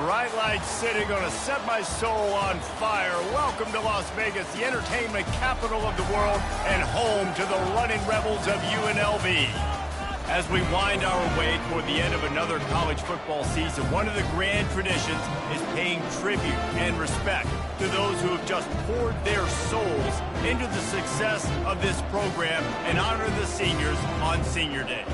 bright lights city, gonna set my soul on fire. Welcome to Las Vegas, the entertainment capital of the world and home to the running rebels of UNLV. As we wind our way toward the end of another college football season, one of the grand traditions is paying tribute and respect to those who have just poured their souls into the success of this program and honor the seniors on Senior Day.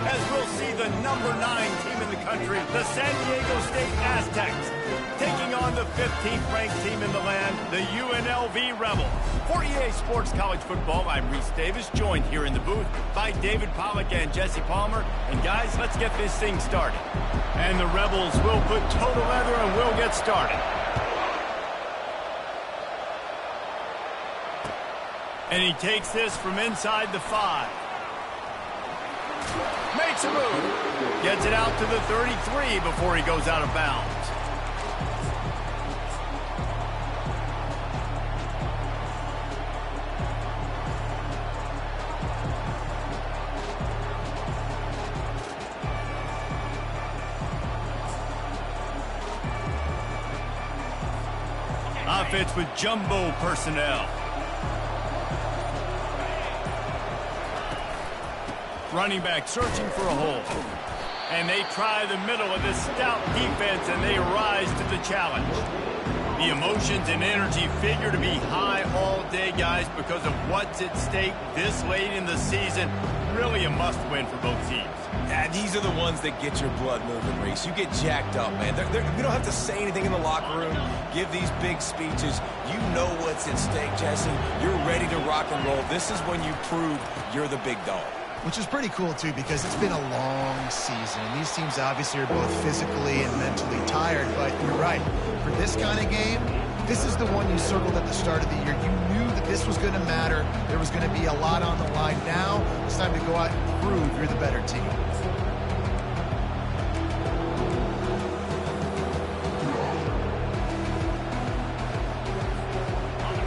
As we'll see the number 9 team in the country, the San Diego State Aztecs, taking on the 15th ranked team in the land, the UNLV Rebels. For EA Sports College Football, I'm Reese Davis, joined here in the booth by David Pollack and Jesse Palmer. And guys, let's get this thing started. And the Rebels will put total leather and we'll get started. And he takes this from inside the 5. Makes a move. Gets it out to the 33 before he goes out of bounds. Offense with jumbo personnel. Running back searching for a hole. And they try the middle of this stout defense, and they rise to the challenge. The emotions and energy figure to be high all day, guys, because of what's at stake this late in the season. Really a must-win for both teams. Yeah, these are the ones that get your blood moving, Reese. You get jacked up, man. You don't have to say anything in the locker room, give these big speeches. You know what's at stake, Jesse. You're ready to rock and roll. This is when you prove you're the big dog. Which is pretty cool, too, because it's been a long season. And these teams obviously are both physically and mentally tired, but you're right. For this kind of game, this is the one you circled at the start of the year. You knew that this was going to matter. There was going to be a lot on the line. Now, it's time to go out and prove you're the better team.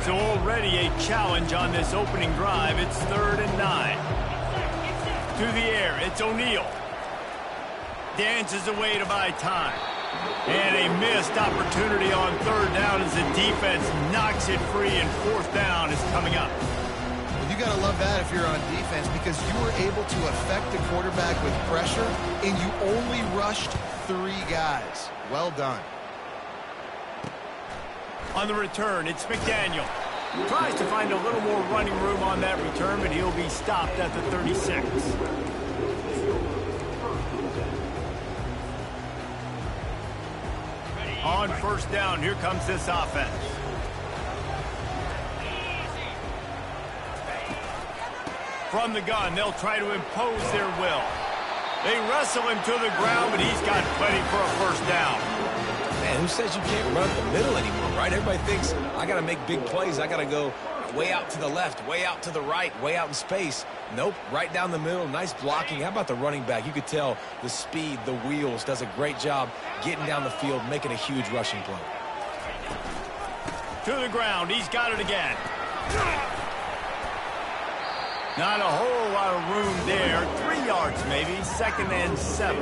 So already a challenge on this opening drive. It's 3rd and 9. To the air, it's O'Neal. Dances away to buy time. And a missed opportunity on 3rd down as the defense knocks it free, and 4th down is coming up. Well, you got to love that if you're on defense, because you were able to affect the quarterback with pressure, and you only rushed 3 guys. Well done. On the return, it's McDaniel. Tries to find a little more running room on that return, but he'll be stopped at the 36. On 1st down, here comes this offense. From the gun, they'll try to impose their will. They wrestle him to the ground, but he's got plenty for a 1st down. Man, who says you can't run up the middle anymore, right? Everybody thinks, I got to make big plays. I got to go way out to the left, way out to the right, way out in space. Nope, right down the middle. Nice blocking. How about the running back? You could tell the speed, the wheels, does a great job getting down the field, making a huge rushing play. To the ground. He's got it again. Not a whole lot of room there. 3 yards maybe. 2nd and 7.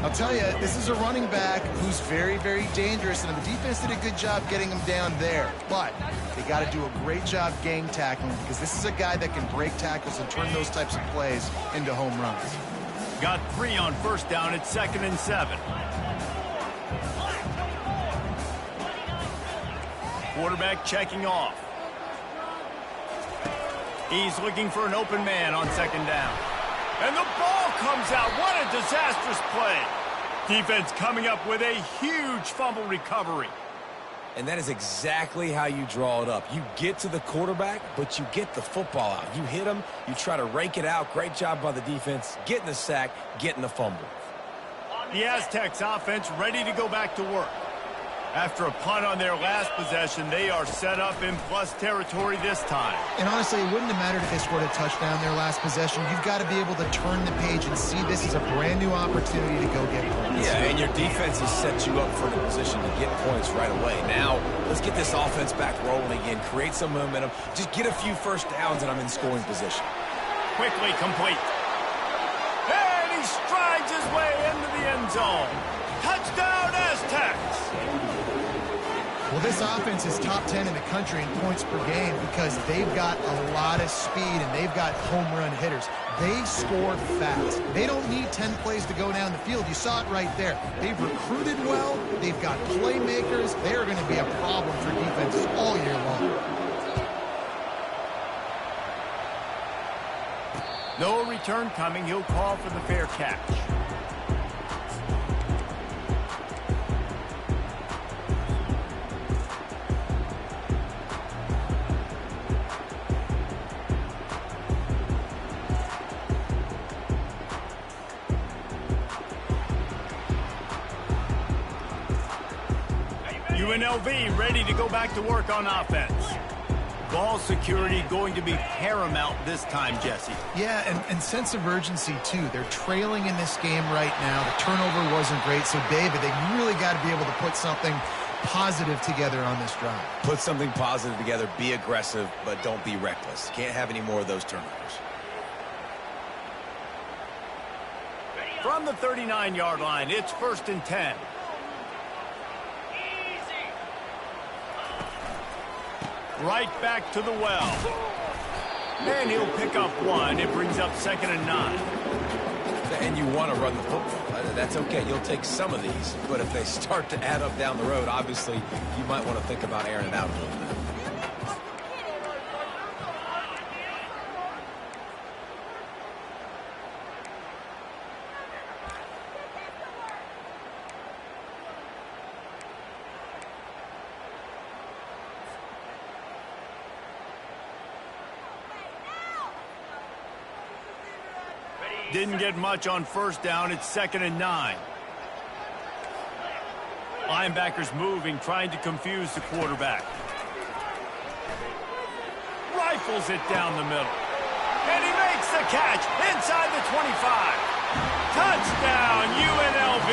I'll tell you, this is a running back who's very, very dangerous, and the defense did a good job getting him down there. But they got to do a great job gang tackling, because this is a guy that can break tackles and turn those types of plays into home runs. Got 3 on 1st down. It's 2nd and 7. Quarterback checking off. He's looking for an open man on 2nd down. And the ball comes out. What a disastrous play. Defense coming up with a huge fumble recovery. And that is exactly how you draw it up. You get to the quarterback, but you get the football out. You hit him, you try to rake it out. Great job by the defense, getting the sack, getting the fumble. The Aztecs offense ready to go back to work. After a punt on their last possession, they are set up in plus territory this time. And honestly, it wouldn't have mattered if they scored a touchdown their last possession. You've got to be able to turn the page and see this as a brand new opportunity to go get points. Yeah, and your defense has set you up for the position to get points right away. Now, let's get this offense back rolling again, create some momentum, just get a few 1st downs, and I'm in scoring position. Quickly complete. And he strides his way into the end zone. Touchdown, Aztecs! attacks. Well, this offense is top 10 in the country in points per game because they've got a lot of speed and they've got home run hitters. They score fast. They don't need 10 plays to go down the field. You saw it right there. They've recruited well. They've got playmakers. They're going to be a problem for defenses all year long. No return coming. He'll call for the fair catch. UNLV ready to go back to work on offense. Ball security going to be paramount this time, Jesse. Yeah, and sense of urgency, too. They're trailing in this game right now. The turnover wasn't great, so, David, they really got to be able to put something positive together on this drive. Put something positive together, be aggressive, but don't be reckless. Can't have any more of those turnovers. From the 39-yard line, it's 1st and 10. Right back to the well. And he'll pick up one. It brings up 2nd and 9. And you want to run the football. That's okay. You'll take some of these. But if they start to add up down the road, obviously, you might want to think about airing it out a little bit. Didn't get much on 1st down. It's 2nd and 9. Linebackers moving, trying to confuse the quarterback. Rifles it down the middle. And he makes the catch inside the 25. Touchdown, UNLV.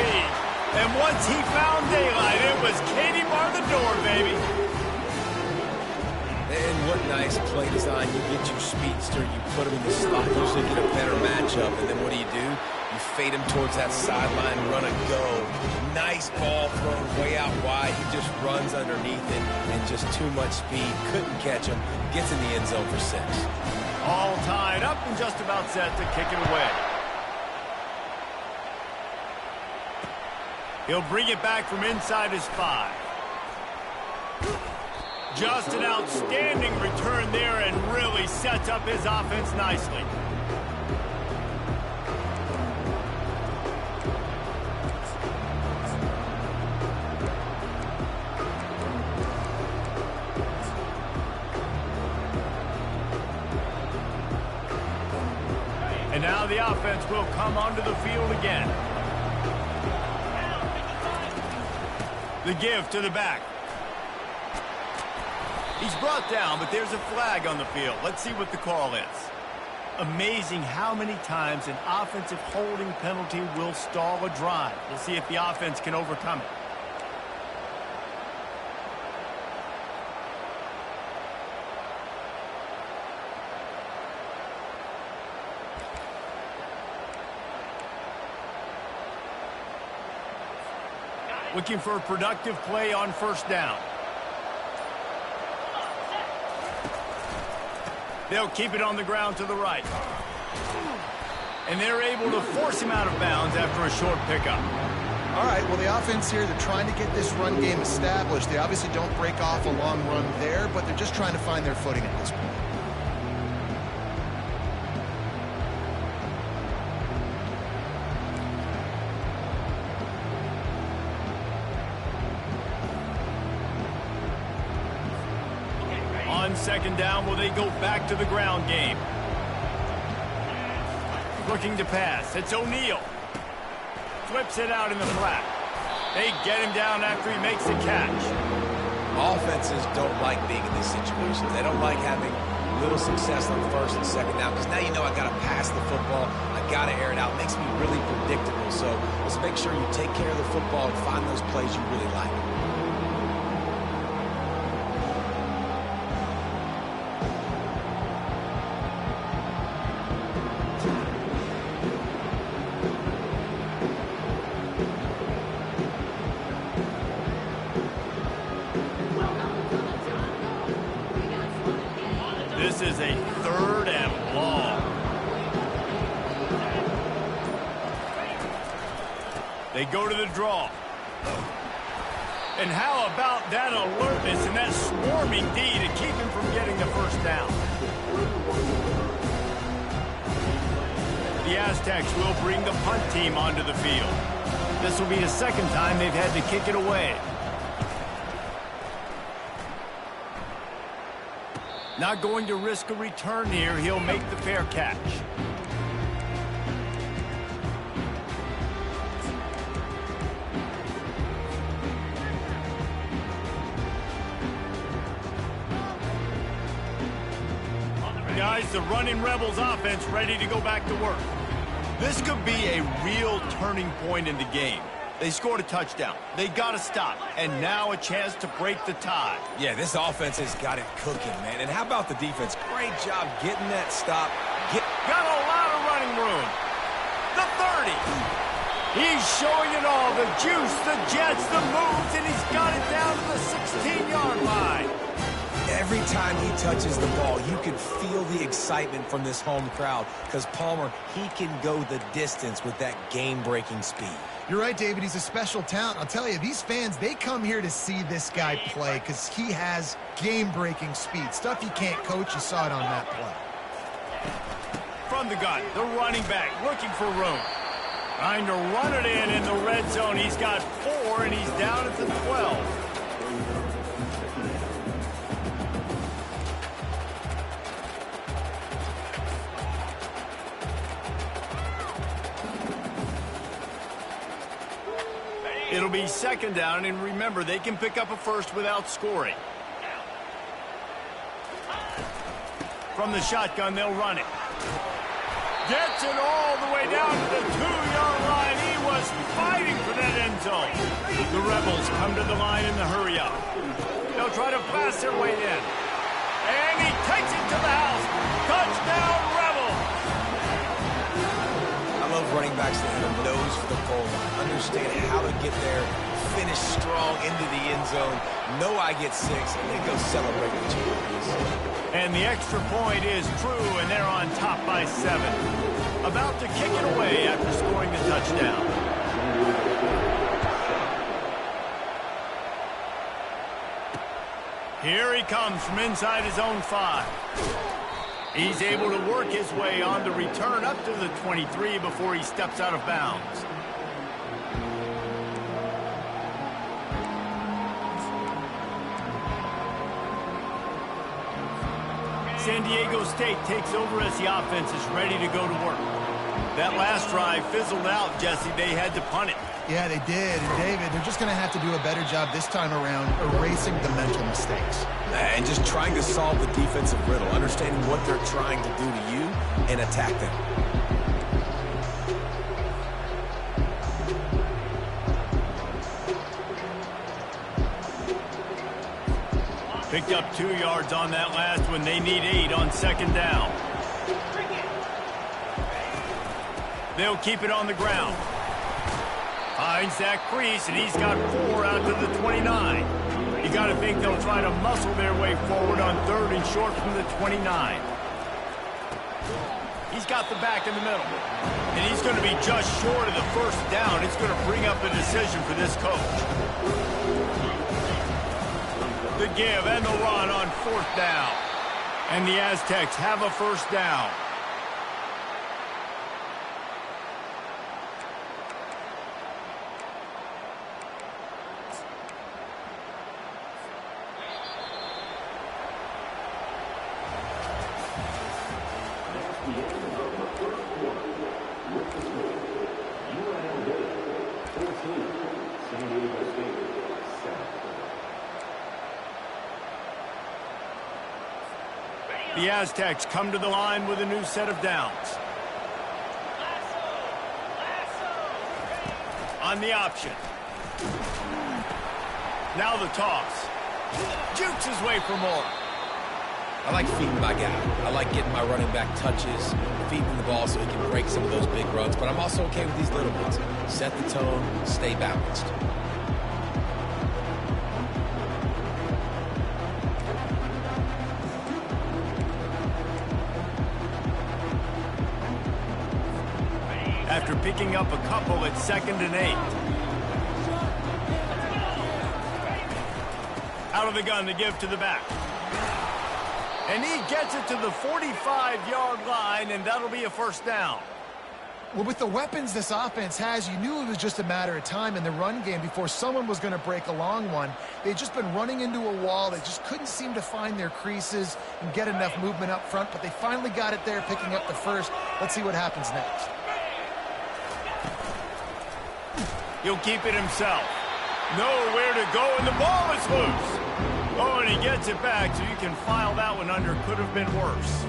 And once he found daylight, it was Katie bar the door, baby. And what nice play design. You get your speedster, you put him in the slot, usually get a better matchup, and then what do? You fade him towards that sideline, run and go. Nice ball thrown way out wide. He just runs underneath it, and just too much speed. Couldn't catch him. Gets in the end zone for 6. All tied up and just about set to kick it away. He'll bring it back from inside his 5. Just an outstanding return there and really sets up his offense nicely. And now the offense will come onto the field again. The give to the back. He's brought down, but there's a flag on the field. Let's see what the call is. Amazing how many times an offensive holding penalty will stall a drive. We'll see if the offense can overcome it. Looking for a productive play on 1st down. They'll keep it on the ground to the right. And they're able to force him out of bounds after a short pickup. All right, well, the offense here, they're trying to get this run game established. They obviously don't break off a long run there, but they're just trying to find their footing at this point. On 2nd down, will they go back to the ground game? Looking to pass. It's O'Neal. Flips it out in the flat. They get him down after he makes the catch. Offenses don't like being in these situations. They don't like having little success on 1st and 2nd down because now you know I got to pass the football. I got to air it out. It makes me really predictable. So let's make sure you take care of the football and find those plays you really like. They go to the draw. And how about that alertness and that swarming D to keep him from getting the first down? The Aztecs will bring the punt team onto the field. This will be the second time they've had to kick it away. Not going to risk a return here. He'll make the fair catch. Guys, the running Rebels offense ready to go back to work. This could be a real turning point in the game. They scored a touchdown. They got to stop. And now a chance to break the tie. Yeah, this offense has got it cooking, man. And how about the defense? Great job getting that stop. Got a lot of running room. The 30. He's showing it all. The juice, the jets, the moves, and he's got it down to the 16-yard line. Every time he touches the ball, you can feel the excitement from this home crowd because Palmer, he can go the distance with that game-breaking speed. You're right, David. He's a special talent. I'll tell you, these fans, they come here to see this guy play because he has game-breaking speed. Stuff you can't coach. You saw it on that play. From the gun, the running back looking for room. Trying to run it in the red zone. He's got 4, and he's down at the 12. It'll be second down, and remember, they can pick up a first without scoring. From the shotgun, they'll run it. Gets it all the way down to the 2-yard line. He was fighting for that end zone. The Rebels come to the line in the hurry-up. They'll try to pass their way in. And he takes it to the house. Touchdown, Rebels! I love running backs that have a nose for the goal line. Understand how to get there, finish strong into the end zone. Know I get 6, and then go celebrate with champions. And the extra point is true, and they're on top by 7. About to kick it away after scoring the touchdown. Here he comes from inside his own 5. He's able to work his way on the return up to the 23 before he steps out of bounds. San Diego State takes over as the offense is ready to go to work. That last drive fizzled out, Jesse. They had to punt it. Yeah, they did. And David, they're just going to have to do a better job this time around erasing the mental mistakes. And just trying to solve the defensive riddle, understanding what they're trying to do to you and attack them. Picked up 2 yards on that last one. They need 8 on second down. They'll keep it on the ground. Finds that crease, and he's got 4 out to the 29. You got to think they'll try to muscle their way forward on 3rd and short from the 29. He's got the back in the middle. And he's going to be just short of the first down. It's going to bring up a decision for this coach. The give and the run on 4th down. And the Aztecs have a first down. The Aztecs come to the line with a new set of downs. On the option. Now the toss. Jukes his way for more. I like feeding my guy. I like getting my running back touches, feeding the ball so he can break some of those big runs. But I'm also okay with these little ones. Set the tone, stay balanced. after picking up a couple at 2nd and 8. Out of the gun to give to the back. And he gets it to the 45-yard line, and that'll be a first down. Well, with the weapons this offense has, you knew it was just a matter of time in the run game before someone was going to break a long one. They'd just been running into a wall. They just couldn't seem to find their creases and get enough movement up front, but they finally got it there, picking up the first. Let's see what happens next. He'll keep it himself. Nowhere to go, and the ball is loose. Oh, and he gets it back, so you can file that one under. Could have been worse.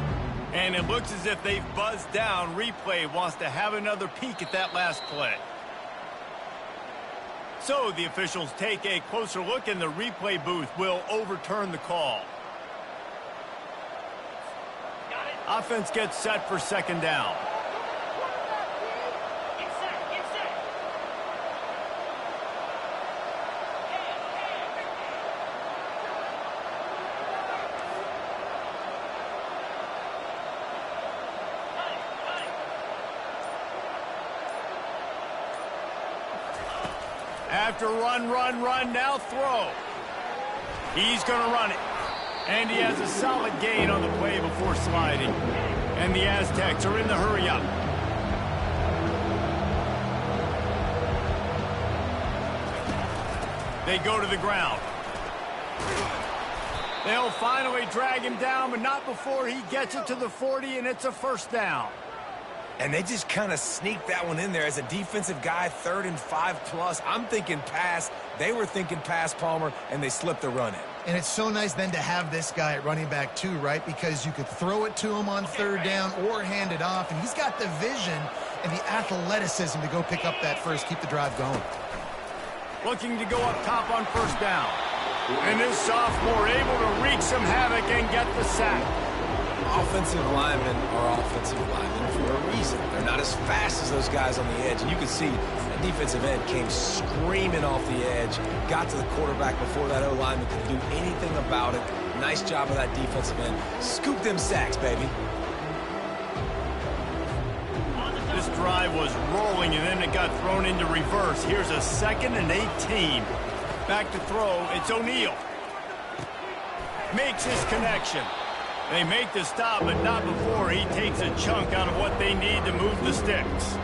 And it looks as if they've buzzed down. Replay wants to have another peek at that last play. So the officials take a closer look, and the replay booth will overturn the call. Offense gets set for 2nd down. After run, now throw. He's going to run it. And he has a solid gain on the play before sliding. And the Aztecs are in the hurry up. They go to the ground. They'll finally drag him down, but not before he gets it to the 40, and it's a first down. And they just kind of sneaked that one in there as a defensive guy, 3rd and 5+. I'm thinking pass. They were thinking pass, Palmer, and they slipped the run in. And it's so nice then to have this guy at running back too, right? Because you could throw it to him on 3rd down or hand it off, and he's got the vision and the athleticism to go pick up that first, keep the drive going. Looking to go up top on 1st down. And this sophomore able to wreak some havoc and get the sack. Offensive linemen are offensive linemen for a reason. They're not as fast as those guys on the edge. And you can see that defensive end came screaming off the edge, got to the quarterback before that O-lineman could do anything about it. Nice job of that defensive end. Scoop them sacks, baby. This drive was rolling, and then it got thrown into reverse. Here's a 2nd and 18. Back to throw. It's O'Neal. Makes his connection. They make the stop, but not before he takes a chunk out of what they need to move the sticks.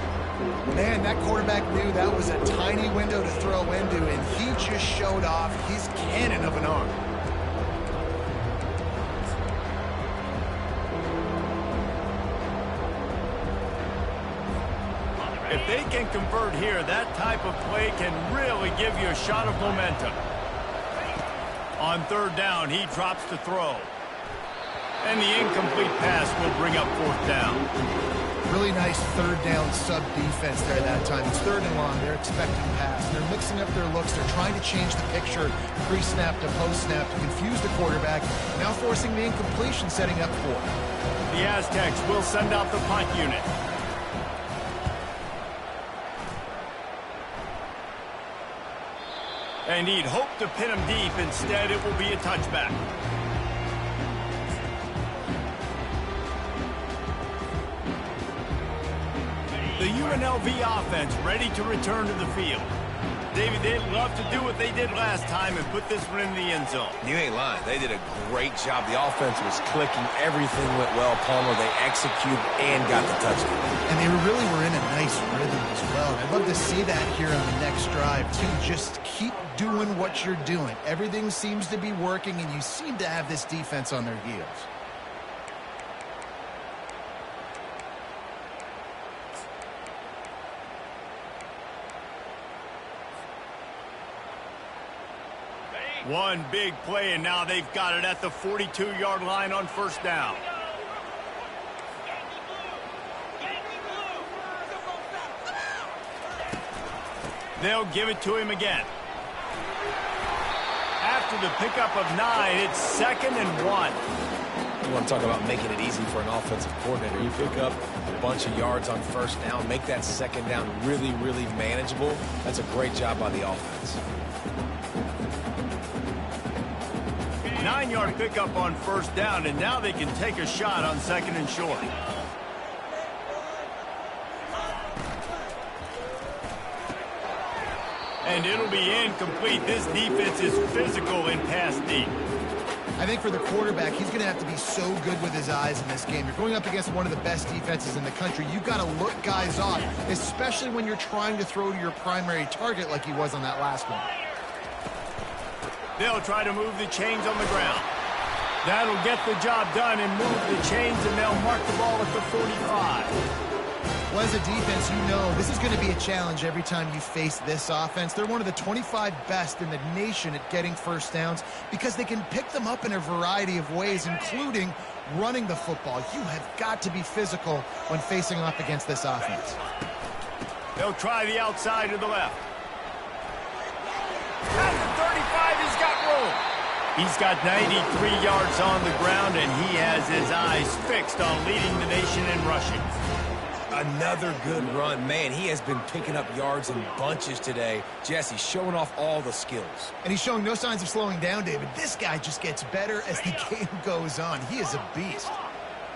Man, that quarterback knew that was a tiny window to throw into, and he just showed off his cannon of an arm. If they can convert here, that type of play can really give you a shot of momentum. On 3rd down, he drops to throw. And the incomplete pass will bring up 4th down. Really nice 3rd down sub-defense there that time. It's 3rd and long. They're expecting pass. They're mixing up their looks. They're trying to change the picture pre-snap to post-snap to confuse the quarterback, now forcing the incompletion, setting up 4. The Aztecs will send out the punt unit. And he'd hoped to pin him deep. Instead, it will be a touchback. The UNLV offense ready to return to the field. David, they'd love to do what they did last time and put this one in the end zone. You ain't lying. They did a great job. The offense was clicking. Everything went well, Palmer. They executed and got the touchdown. And they really were in a nice rhythm as well. I'd love to see that here on the next drive, too. Just keep doing what you're doing. Everything seems to be working, and you seem to have this defense on their heels. One big play, and now they've got it at the 42-yard line on 1st down. They'll give it to him again. After the pickup of 9, it's 2nd and 1. You want to talk about making it easy for an offensive coordinator. You pick up a bunch of yards on 1st down, make that 2nd down really, really manageable. That's a great job by the offense. 9-yard pickup on 1st down, and now they can take a shot on 2nd and short. And it'll be incomplete. This defense is physical in pass deep. I think for the quarterback, he's going to have to be so good with his eyes in this game. You're going up against one of the best defenses in the country. You've got to look guys off, especially when you're trying to throw to your primary target like he was on that last one. They'll try to move the chains on the ground. That'll get the job done and move the chains, and they'll mark the ball at the 45. Well, as a defense, you know this is going to be a challenge every time you face this offense. They're one of the 25 best in the nation at getting first downs because they can pick them up in a variety of ways, including running the football. You have got to be physical when facing off against this offense. They'll try the outside to the left. At the 35, he's got room. He's got 93 yards on the ground, and he has his eyes fixed on leading the nation in rushing. Another good run. Man, he has been picking up yards in bunches today. Jesse showing off all the skills. And he's showing no signs of slowing down, David. This guy just gets better as the game goes on. He is a beast.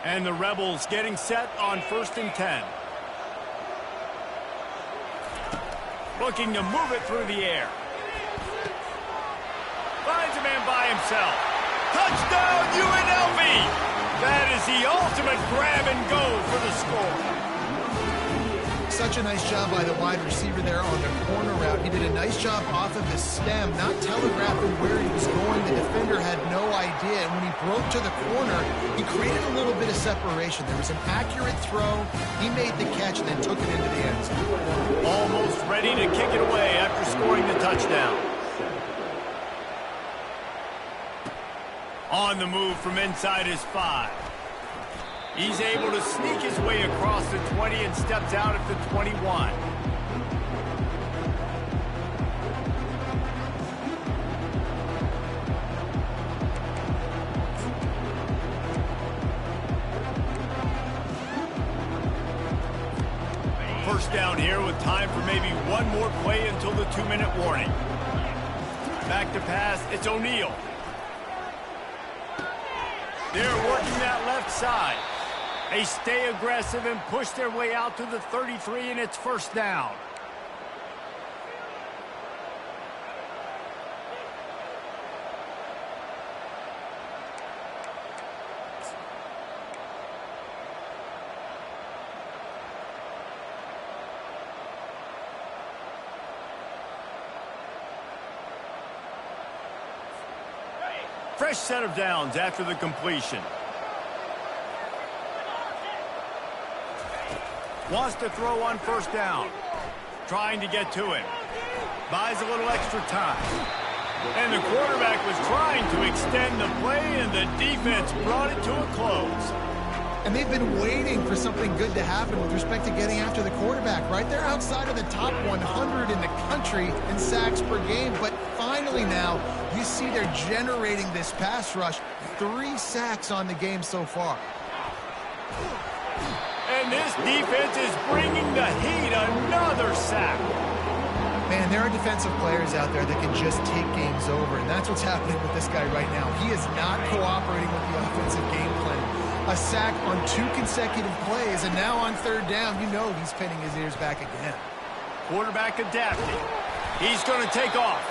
And the Rebels getting set on 1st and 10. Looking to move it through the air. Finds a man by himself. Touchdown, UNLV! That is the ultimate grab and go for the score. Such a nice job by the wide receiver there on the corner route. He did a nice job off of the stem, not telegraphing where he was going. The defender had no idea. And when he broke to the corner, he created a little bit of separation. There was an accurate throw. He made the catch and then took it into the end zone. Almost ready to kick it away after scoring the touchdown. On the move from inside his 5. He's able to sneak his way across the 20 and steps out at the 21. First down here with time for maybe one more play until the 2-minute warning. Back to pass, it's O'Neal. They're working that left side. They stay aggressive and push their way out to the 33, and it's first down. Fresh set of downs after the completion. Wants to throw on first down. Trying to get to him. Buys a little extra time. And the quarterback was trying to extend the play, and the defense brought it to a close. And they've been waiting for something good to happen with respect to getting after the quarterback, right? They're outside of the top 100 in the country in sacks per game, but finally now you see they're generating this pass rush. 3 sacks on the game so far. And this defense is bringing the heat. Another sack. Man, there are defensive players out there that can just take games over, and that's what's happening with this guy right now. He is not cooperating with the offensive game plan. A sack on 2 consecutive plays, and now on 3rd down, you know he's pinning his ears back again. Quarterback adapting. He's going to take off.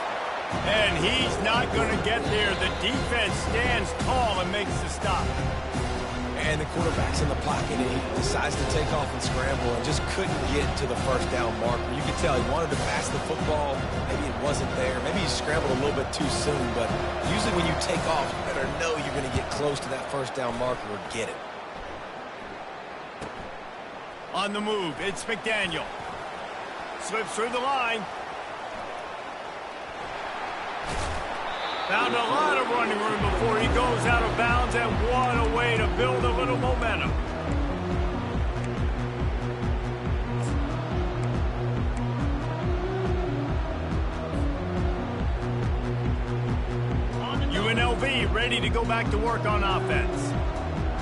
And he's not going to get there. The defense stands tall and makes the stop. And the quarterback's in the pocket, and he decides to take off and scramble and just couldn't get to the first down marker. You could tell he wanted to pass the football. Maybe it wasn't there. Maybe he scrambled a little bit too soon. But usually when you take off, you better know you're going to get close to that first down marker or get it. On the move, it's McDaniel. Slips through the line. Found a lot of running room before he goes out of bounds, and what a way to build a little momentum. UNLV ready to go back to work on offense.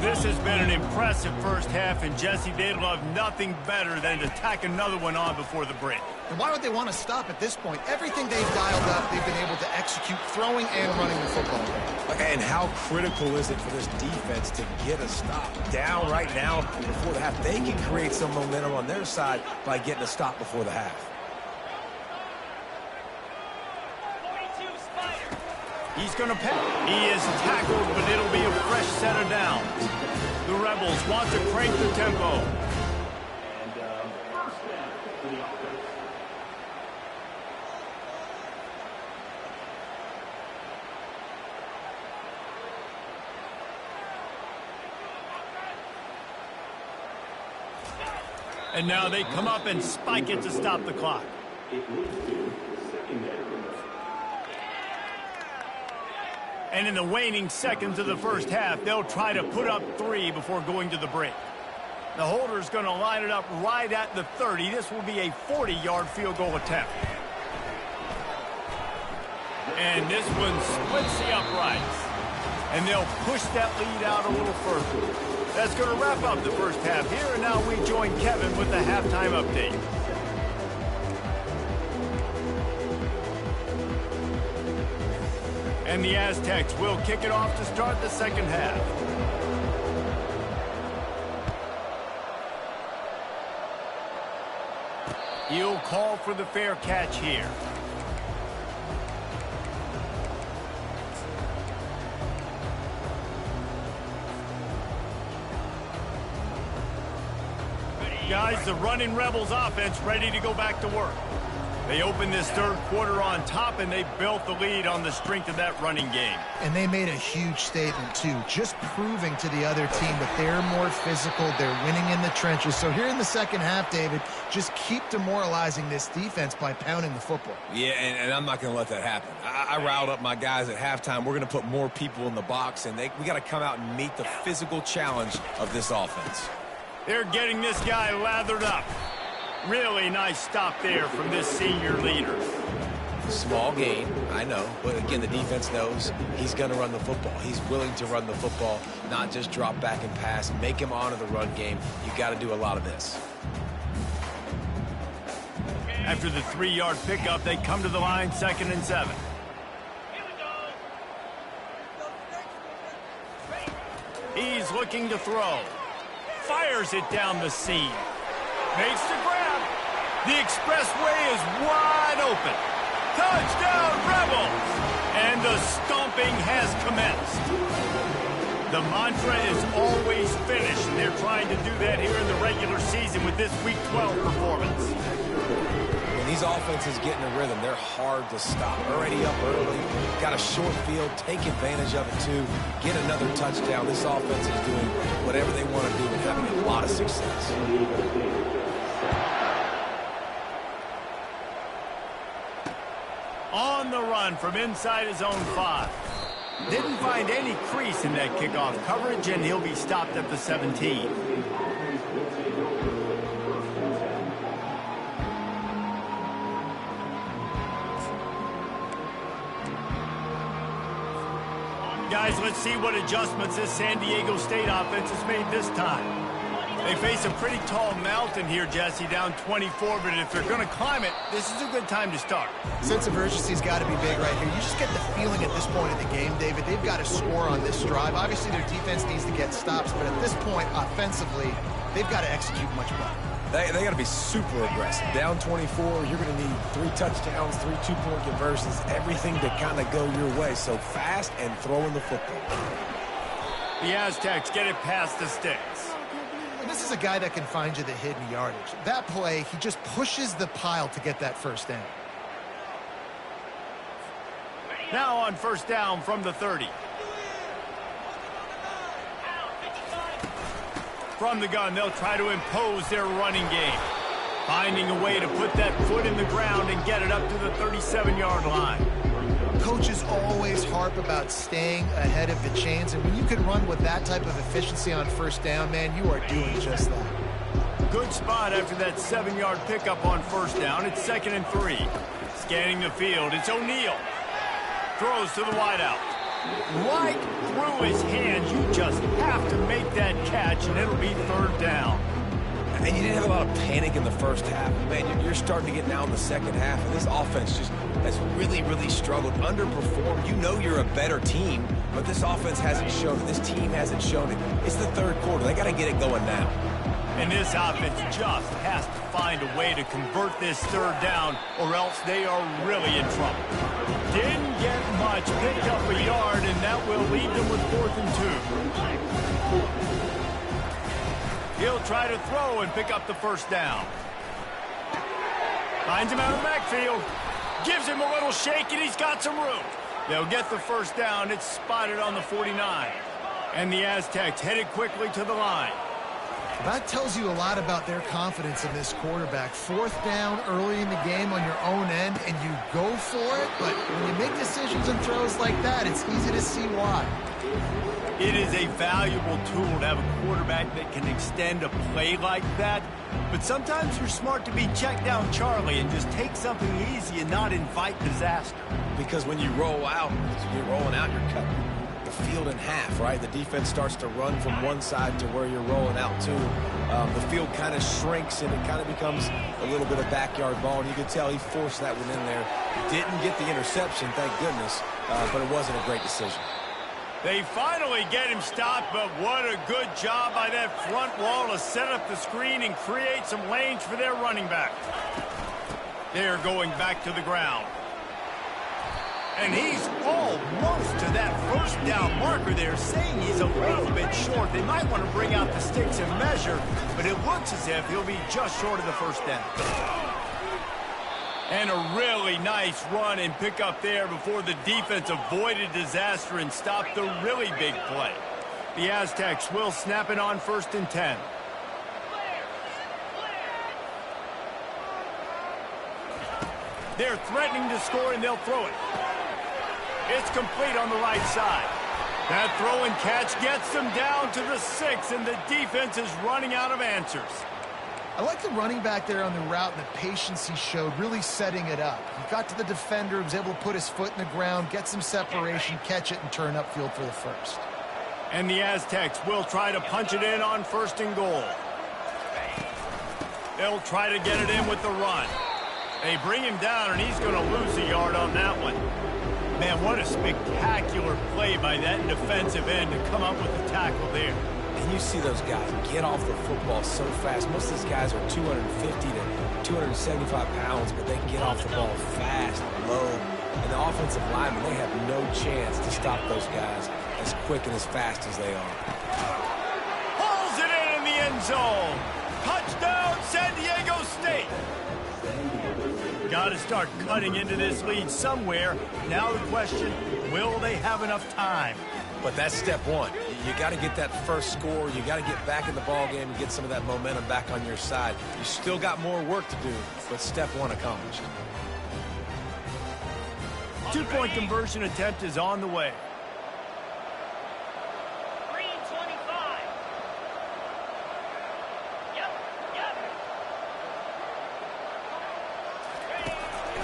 This has been an impressive first half, and Jesse, they'd love nothing better than to tack another one on before the break. And why would they want to stop at this point? Everything they've dialed up, they've been able to execute throwing and running the football. And how critical is it for this defense to get a stop? Down right now before the half. They can create some momentum on their side by getting a stop before the half. He's going to pass. He is tackled, but it'll be a fresh set of downs. The Rebels want to crank the tempo. And now they come up and spike it to stop the clock. And in the waning seconds of the first half, they'll try to put up 3 before going to the break. The holder's going to line it up right at the 30. This will be a 40-yard field goal attempt. And this one splits the uprights. And they'll push that lead out a little further. That's going to wrap up the first half here, and now we join Kevin with the halftime update. And the Aztecs will kick it off to start the second half. He'll call for the fair catch here. Guys, the running Rebels offense ready to go back to work. They opened this third quarter on top, and they built the lead on the strength of that running game. And they made a huge statement, too, just proving to the other team that they're more physical, they're winning in the trenches. So here in the second half, David, just keep demoralizing this defense by pounding the football. Yeah, and I'm not going to let that happen. I riled up my guys at halftime. We're going to put more people in the box, and we got to come out and meet the physical challenge of this offense. They're getting this guy lathered up. Really nice stop there from this senior leader. Small gain, I know. But again, the defense knows he's going to run the football. He's willing to run the football, not just drop back and pass. Make him honor the run game. You got to do a lot of this. After the 3-yard pickup, they come to the line 2nd and 7. He's looking to throw. Fires it down the seam. Makes the grab. The expressway is wide open. Touchdown, Rebels! And the stomping has commenced. The mantra is always finish, and they're trying to do that here in the regular season with this Week 12 performance. When these offenses get in a rhythm, they're hard to stop. Already up early, got a short field, take advantage of it too, get another touchdown. This offense is doing whatever they want to do and having a lot of success. On the run from inside his own 5. Didn't find any crease in that kickoff coverage, and he'll be stopped at the 17. Guys, let's see what adjustments this San Diego State offense has made this time. They face a pretty tall mountain here, Jesse, down 24, but if they're going to climb it, this is a good time to start. Sense of urgency's got to be big right here. You just get the feeling at this point of the game, David, they've got to score on this drive. Obviously, their defense needs to get stops, but at this point, offensively, they've got to execute much better. They got to be super aggressive. Down 24, you're going to need 3 touchdowns, 3 two-point conversions, everything to kind of go your way. So fast and throwing the football. The Aztecs get it past the sticks. This is a guy that can find you the hidden yardage. That play, he just pushes the pile to get that first down. Now on first down from the 30. From the gun, they'll try to impose their running game. Finding a way to put that foot in the ground and get it up to the 37-yard line. Coaches always harp about staying ahead of the chains, and when you can run with that type of efficiency on first down, man, you are doing just that. Good spot after that 7-yard pickup on first down. It's 2nd and 3. Scanning the field, it's O'Neal. Throws to the wideout. Right through his hands. You just have to make that catch, and it'll be 3rd down. And you didn't have a lot of panic in the first half. Man, you're starting to get now in the second half, and this offense just has really, really struggled, underperformed. You know you're a better team, but this offense hasn't shown it. This team hasn't shown it. It's the 3rd quarter. They got to get it going now. And And this offense just has to find a way to convert this third down, or else they are really in trouble. Didn't get much, picked up a yard, and that will leave them with 4th and 2. He'll try to throw and pick up the first down. Finds him out of the backfield. Gives him a little shake, and he's got some room. They'll get the first down. It's spotted on the 49. And the Aztecs headed quickly to the line. That tells you a lot about their confidence in this quarterback. 4th down early in the game on your own end, and you go for it, but when you make decisions and throws like that, it's easy to see why. It is a valuable tool to have a quarterback that can extend a play like that, but sometimes you're smart to be check down Charlie and just take something easy and not invite disaster. Because when you roll out, you're rolling out, you're cutting the field in half, right? The defense starts to run from one side to where you're rolling out to. The field kind of shrinks, and it kind of becomes a little bit of backyard ball, and you could tell he forced that one in there. Didn't get the interception, thank goodness, but it wasn't a great decision. They finally get him stopped, but what a good job by that front wall to set up the screen and create some lanes for their running back. They're going back to the ground. And he's almost to that first down marker there, saying he's a little bit short. They might want to bring out the sticks and measure, but it looks as if he'll be just short of the first down. And a really nice run and pick up there before the defense avoided disaster and stopped the really big play. The Aztecs will snap it on 1st and 10. They're threatening to score, and they'll throw it. It's complete on the right side. That throw and catch gets them down to the 6, and the defense is running out of answers. I like the running back there on the route and the patience he showed, really setting it up. He got to the defender, was able to put his foot in the ground, get some separation, catch it, and turn upfield for the first. And the Aztecs will try to punch it in on 1st and goal. They'll try to get it in with the run. They bring him down, and he's going to lose a yard on that one. Man, what a spectacular play by that defensive end to come up with the tackle there. And you see those guys get off the football so fast. Most of these guys are 250 to 275 pounds, but they get off the ball fast, low. And the offensive linemen, they have no chance to stop those guys as quick and as fast as they are. Pulls it in the end zone. Touchdown, San Diego State. Got to start cutting into this lead somewhere. Now the question, will they have enough time? But that's step one. You got to get that first score. You got to get back in the ball game and get some of that momentum back on your side. You still got more work to do, but step one accomplished. 2-point conversion attempt is on the way.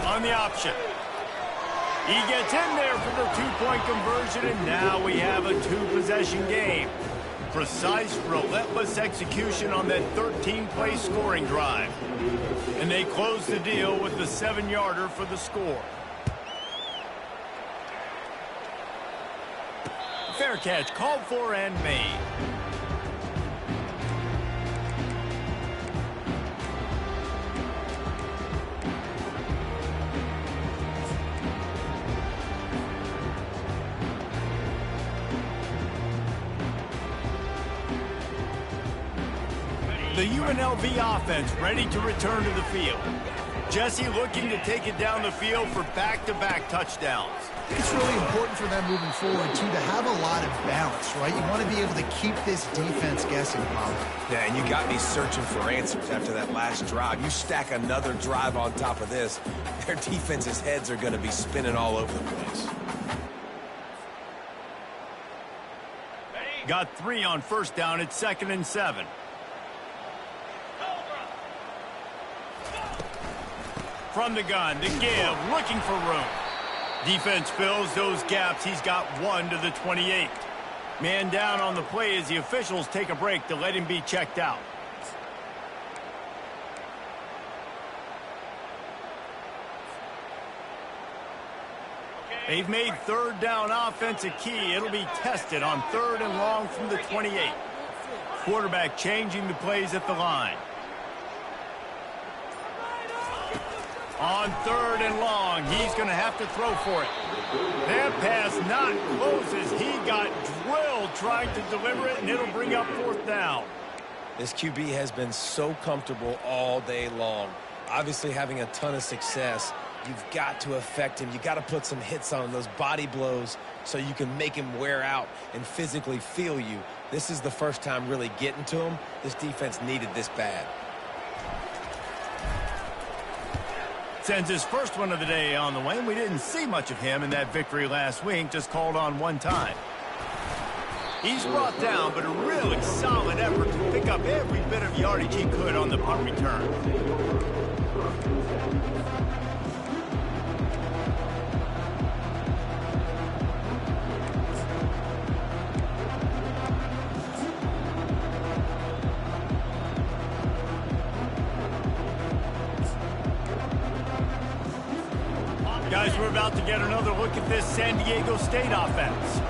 On the option. He gets in there for the 2-point conversion, and now we have a 2-possession game. Precise, relentless execution on that 13-play scoring drive. And they close the deal with the 7-yarder for the score. Fair catch called for and made. The UNLV offense ready to return to the field. Jesse looking to take it down the field for back-to-back touchdowns. It's really important for them moving forward, too, to have a lot of balance, right? You want to be able to keep this defense guessing, Bob. Yeah, and you got me searching for answers after that last drive. You stack another drive on top of this, their defense's heads are going to be spinning all over the place. Got 3 on first down at 2nd and 7. From the gun, to give, looking for room. Defense fills those gaps. He's got 1 to the 28. Man down on the play as the officials take a break to let him be checked out. They've made 3rd down offense a key. It'll be tested on 3rd and long from the 28. quarterback changing the plays at the line. On 3rd and long, he's going to have to throw for it. That pass not close as he got drilled trying to deliver it, and it'll bring up 4th down. This QB has been so comfortable all day long. Obviously having a ton of success. You've got to affect him. You've got to put some hits on him, those body blows, so you can make him wear out and physically feel you. This is the first time really getting to him. This defense needed this bad. Sends his first one of the day on the way, and we didn't see much of him in that victory last week, just called on one time. He's brought down, but a really solid effort to pick up every bit of yardage he could on the punt return. Guys, we're about to get another look at this San Diego State offense.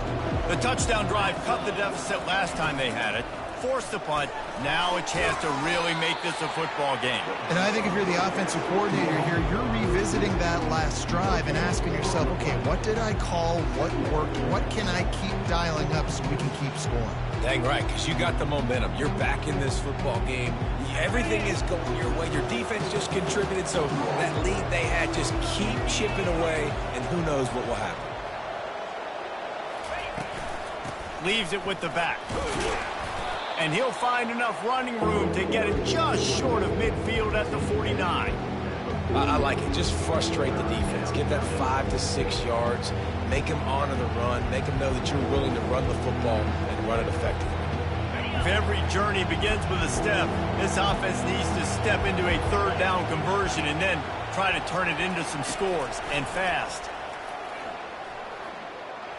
The touchdown drive cut the deficit last time they had it, forced the punt, now a chance to really make this a football game. And I think if you're the offensive coordinator here, you're revisiting that last drive and asking yourself, okay, what did I call? What worked? What can I keep dialing up so we can keep scoring? Dang right, because you got the momentum. You're back in this football game. Everything is going your way. Your defense just contributed, so that lead they had, just keep chipping away, and who knows what will happen. Leaves it with the back. And he'll find enough running room to get it just short of midfield at the 49. I like it. Just frustrate the defense. Give that 5 to 6 yards. Make them honor the run. Make them know that you're willing to run the football and run it effectively. If every journey begins with a step, this offense needs to step into a 3rd down conversion and then try to turn it into some scores, and fast.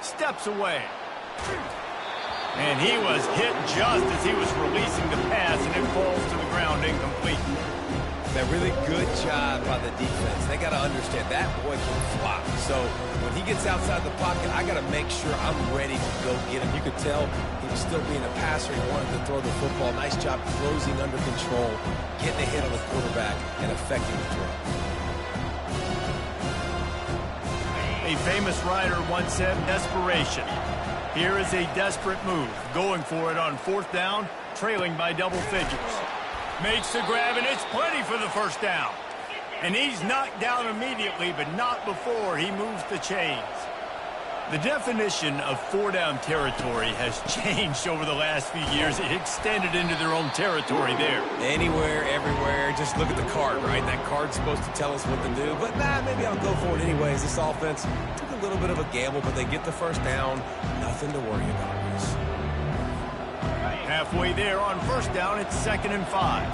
Steps away. And he was hit just as he was releasing the pass, and it falls to the ground incomplete. That really good job by the defense. They got to understand that boy can flop. So when he gets outside the pocket, I got to make sure I'm ready to go get him. You could tell he was still being a passer. He wanted to throw the football. Nice job closing under control, getting a hit on the quarterback, and affecting the throw. A famous writer once said, desperation. Here is a desperate move, going for it on 4th down, trailing by double figures. Makes the grab, and it's plenty for the 1st down. And he's knocked down immediately, but not before he moves the chains. The definition of 4-down territory has changed over the last few years. It extended into their own territory there. Anywhere, everywhere, just look at the card, right? That card's supposed to tell us what to do, but maybe I'll go for it anyways. This offense took a little bit of a gamble, but they get the 1st down. Nothing to worry about, Reese. Halfway there on 1st down, it's 2nd and 5.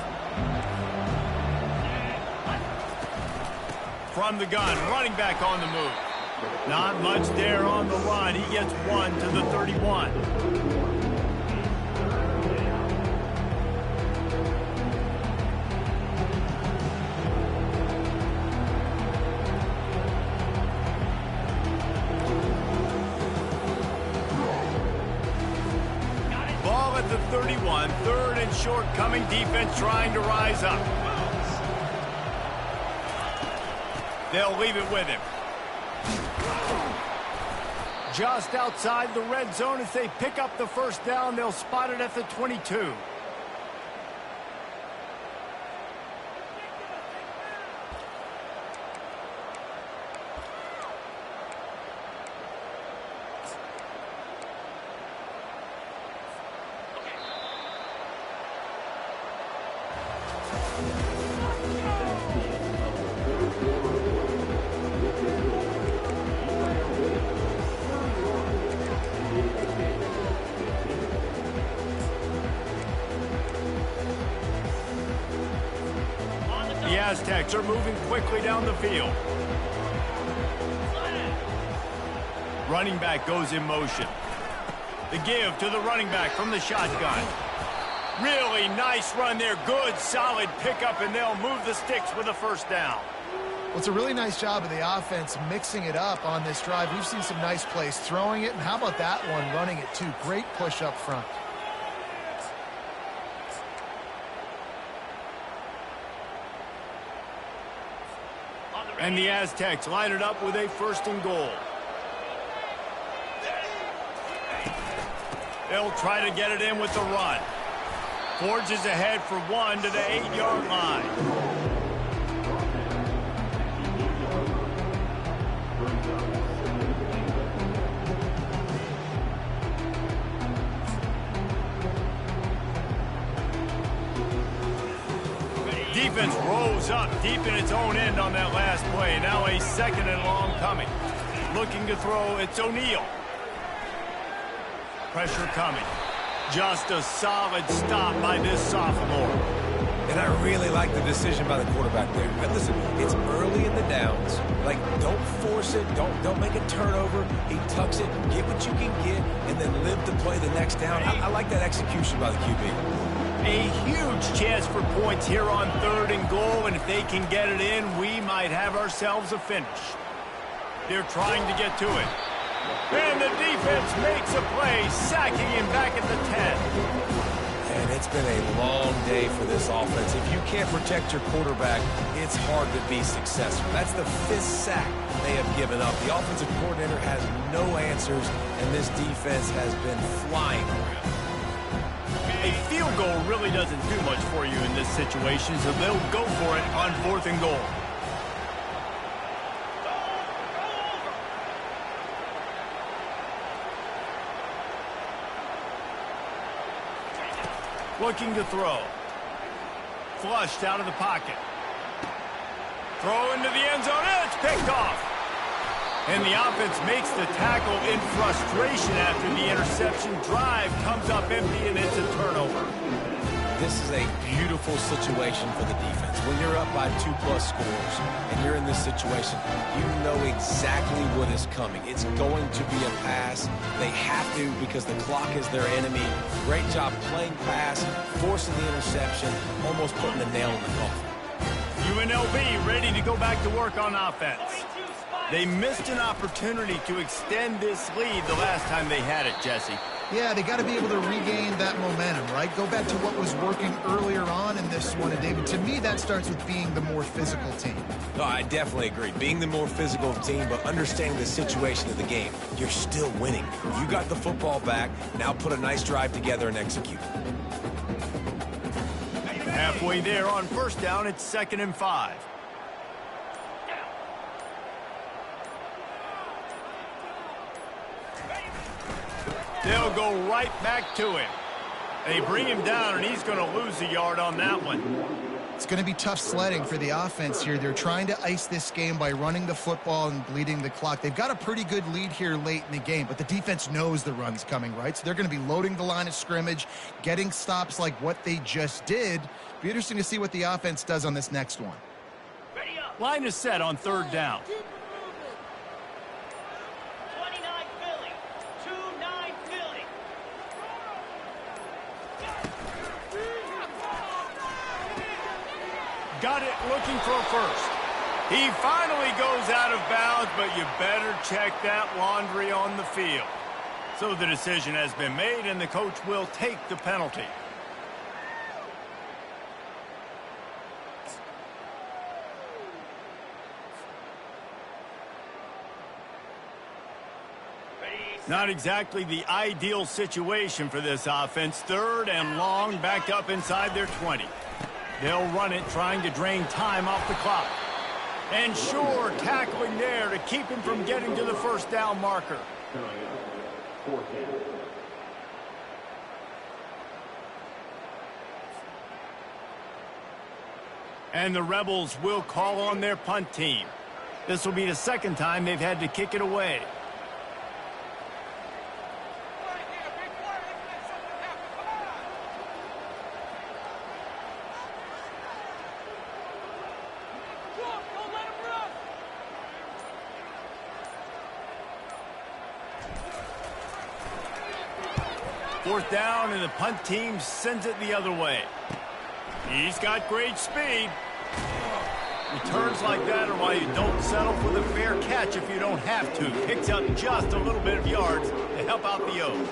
From the gun, running back on the move. Not much there on the line. He gets 1 to the 31. Ball at the 31. 3rd and short, coming defense trying to rise up. They'll leave it with him. Just outside the red zone as they pick up the 1st down. They'll spot it at the 22. The Aztecs are moving quickly down the field. Running back goes in motion. The give to the running back from the shotgun. Really nice run there. Good, solid pickup, and they'll move the sticks with a 1st down. Well, it's a really nice job of the offense mixing it up on this drive. We've seen some nice plays throwing it, and how about that one running it too? Great push up front. And the Aztecs line it up with a 1st and goal. They'll try to get it in with the run. Forges ahead for 1 to the 8-yard line. Defense rose up deep in its own end on that last play. Now a 2nd and long coming. Looking to throw, it's O'Neal. Pressure coming. Just a solid stop by this sophomore. And I really like the decision by the quarterback there. But listen, it's early in the downs. Like, don't force it. Don't make a turnover. He tucks it, get what you can get, and then live to play the next down. I like that execution by the QB. A huge chance for points here on 3rd and goal, and if they can get it in, we might have ourselves a finish. They're trying to get to it. And the defense makes a play, sacking him back at the 10. And it's been a long day for this offense. If you can't protect your quarterback, it's hard to be successful. That's the 5th sack they have given up. The offensive coordinator has no answers, and this defense has been flying around. A field goal really doesn't do much for you in this situation, so they'll go for it on 4th and goal. Looking to throw. Flushed out of the pocket. Throw into the end zone. It's picked off. And the offense makes the tackle in frustration after the interception. Drive comes up empty, and it's a turnover. This is a beautiful situation for the defense. When you're up by 2+ scores and you're in this situation, you know exactly what is coming. It's going to be a pass. They have to because the clock is their enemy. Great job playing pass, forcing the interception, almost putting the nail in the coffin. UNLV ready to go back to work on offense. They missed an opportunity to extend this lead the last time they had it, Jesse. Yeah, they got to be able to regain that momentum, right? Go back to what was working earlier on in this one. And, David, to me, that starts with being the more physical team. No, I definitely agree. Being the more physical team, but understanding the situation of the game. You're still winning. You got the football back. Now put a nice drive together and execute. Halfway there on 1st down, it's 2nd and 5. They'll go right back to him. They bring him down, and he's going to lose a yard on that one. It's going to be tough sledding for the offense here. They're trying to ice this game by running the football and bleeding the clock. They've got a pretty good lead here late in the game, but the defense knows the run's coming, right? So they're going to be loading the line of scrimmage, getting stops like what they just did. Be interesting to see what the offense does on this next one. Line is set on 3rd down. Got it, looking for a 1st. He finally goes out of bounds, but you better check that laundry on the field. So the decision has been made, and the coach will take the penalty. Not exactly the ideal situation for this offense. 3rd and long, back up inside their 20. They'll run it, trying to drain time off the clock. And sure, tackling there to keep him from getting to the 1st down marker. And the Rebels will call on their punt team. This will be the 2nd time they've had to kick it away. Fourth down, and the punt team sends it the other way. He's got great speed. Returns like that are why you don't settle for the fair catch if you don't have to. Picks up just a little bit of yards to help out the O.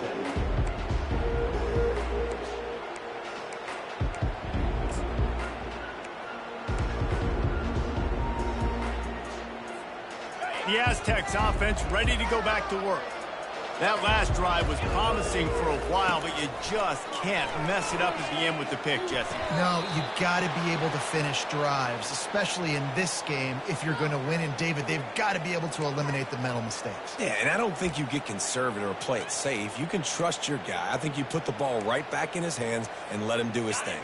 The Aztecs offense ready to go back to work. That last drive was promising for a while, but you just can't mess it up at the end with the pick, Jesse. No, you got to be able to finish drives, especially in this game if you're going to win. And, David, they've got to be able to eliminate the mental mistakes. Yeah, and I don't think you get conservative or play it safe. You can trust your guy. I think you put the ball right back in his hands and let him do his thing.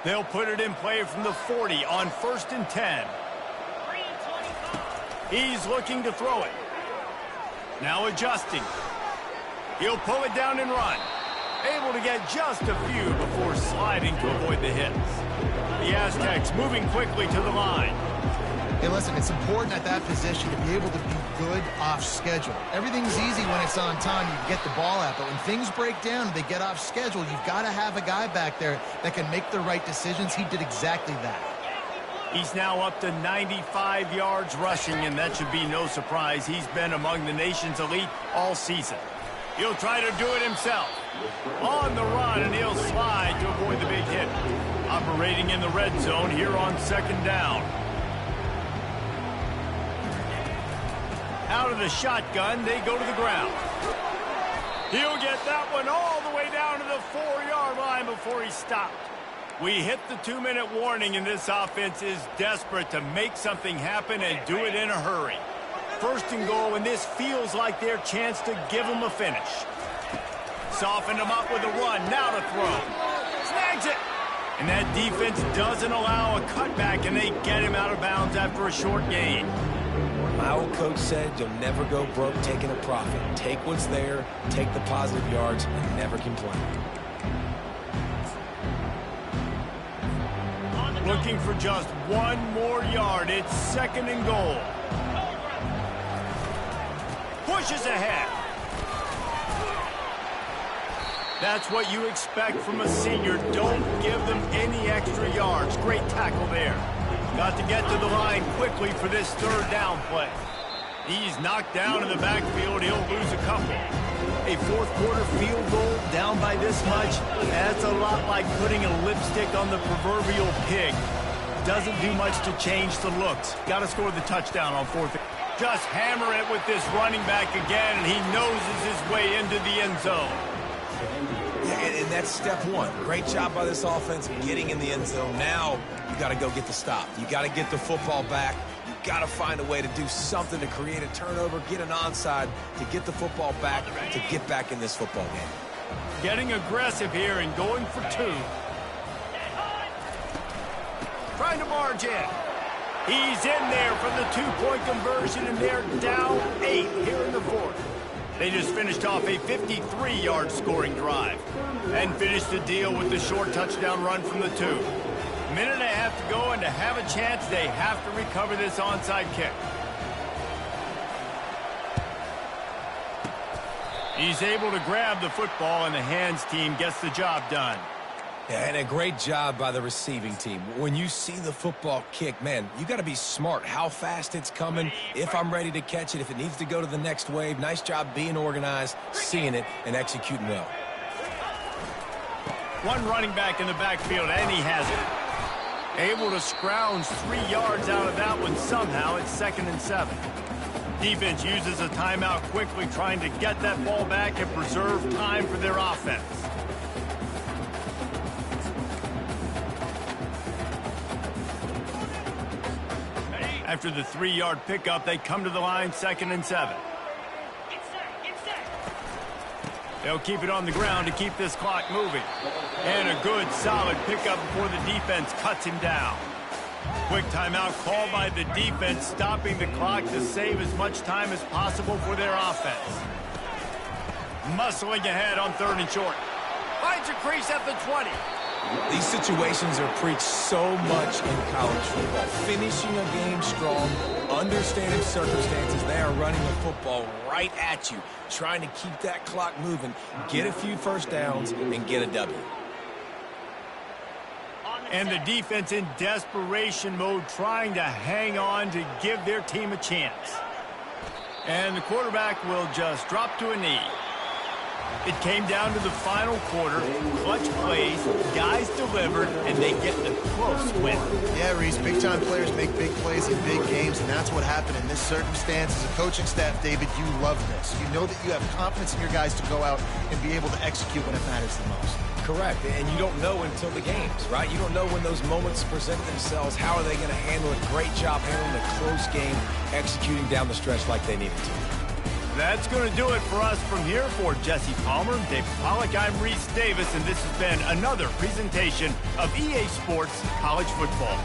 They'll put it in play from the 40 on 1st and 10. He's looking to throw it. Now adjusting. He'll pull it down and run. Able to get just a few before sliding to avoid the hits. The Aztecs moving quickly to the line. Hey, listen, it's important at that position to be able to be good off schedule. Everything's easy when it's on time. You can get the ball out, but when things break down and they get off schedule, you've got to have a guy back there that can make the right decisions. He did exactly that. He's now up to 95 yards rushing, and that should be no surprise. He's been among the nation's elite all season. He'll try to do it himself. On the run, and he'll slide to avoid the big hit. Operating in the red zone here on 2nd down. Out of the shotgun, they go to the ground. He'll get that one all the way down to the 4-yard line before he stopped. We hit the 2-minute warning, and this offense is desperate to make something happen and do it in a hurry. 1st and goal, and this feels like their chance to give them a finish. Softened them up with a run, now to throw. Snags it! And that defense doesn't allow a cutback, and they get him out of bounds after a short gain. My old coach said you'll never go broke taking a profit. Take what's there, take the positive yards, and never complain. Looking for just one more yard. It's 2nd and goal. Pushes ahead. That's what you expect from a senior. Don't give them any extra yards. Great tackle there. Got to get to the line quickly for this 3rd down play. He's knocked down in the backfield. He'll lose a couple. A 4th quarter field goal down by this much, that's a lot like putting a lipstick on the proverbial pig. Doesn't do much to change the looks. Got to score the touchdown on 4th. Just hammer it with this running back again, and he noses his way into the end zone. And that's step one. Great job by this offense getting in the end zone. Now you got to go get the stop. You got to get the football back. You got to find a way to do something to create a turnover, get an onside, to get the football back, to get back in this football game. Getting aggressive here and going for 2. Trying to barge in. He's in there from the 2-point conversion, and they're down 8 here in the 4th. They just finished off a 53-yard scoring drive and finished the deal with the short touchdown run from the 2. Minute and a half to go, and to have a chance, they have to recover this onside kick. He's able to grab the football, and the hands team gets the job done. Yeah, and a great job by the receiving team. When you see the football kick, man, you got to be smart how fast it's coming, if I'm ready to catch it, if it needs to go to the next wave. Nice job being organized, seeing it, and executing well. One running back in the backfield, and he has it. Able to scrounge 3 yards out of that one somehow. It's 2nd and 7. Defense uses a timeout quickly, trying to get that ball back and preserve time for their offense. After the 3-yard pickup, they come to the line, 2nd and 7. They'll keep it on the ground to keep this clock moving. And a good, solid pickup before the defense cuts him down. Quick timeout called by the defense, stopping the clock to save as much time as possible for their offense. Muscling ahead on 3rd and short. Finds a crease at the 20. These situations are preached so much in college football. Finishing a game strong, understanding circumstances. They are running the football right at you, trying to keep that clock moving, get a few first downs, and get a W. And the defense in desperation mode, trying to hang on to give their team a chance. And the quarterback will just drop to a knee. It came down to the final quarter, clutch plays, guys delivered, and they get the close win. Yeah, Reese, big-time players make big plays in big games, and that's what happened in this circumstance. As a coaching staff, David, you love this. You know that you have confidence in your guys to go out and be able to execute when it matters the most. Correct, and you don't know until the games, right? You don't know when those moments present themselves. How are they going to handle it? Great job handling a close game, executing down the stretch like they needed to. That's going to do it for us from here. For Jesse Palmer, David Pollack, I'm Reese Davis, and this has been another presentation of EA Sports College Football.